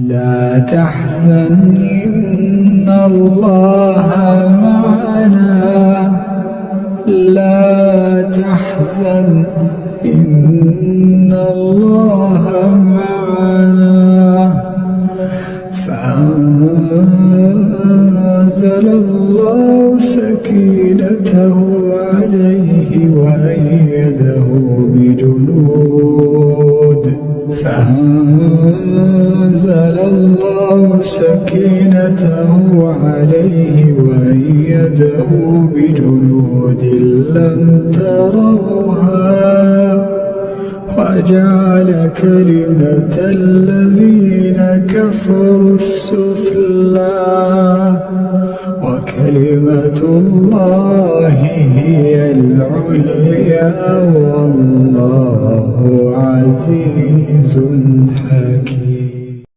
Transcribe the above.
لا تحزن إن الله معنا، لا تحزن إن الله معنا. فأنزل الله سكينته عليه وأيده بجنود، فأنزل الله سكينته عليه وأيده بجنود لم تروها، وجعل كلمة الذين كفروا السفلى، وكلمة الله هي العليا، والله عزيز حكيم.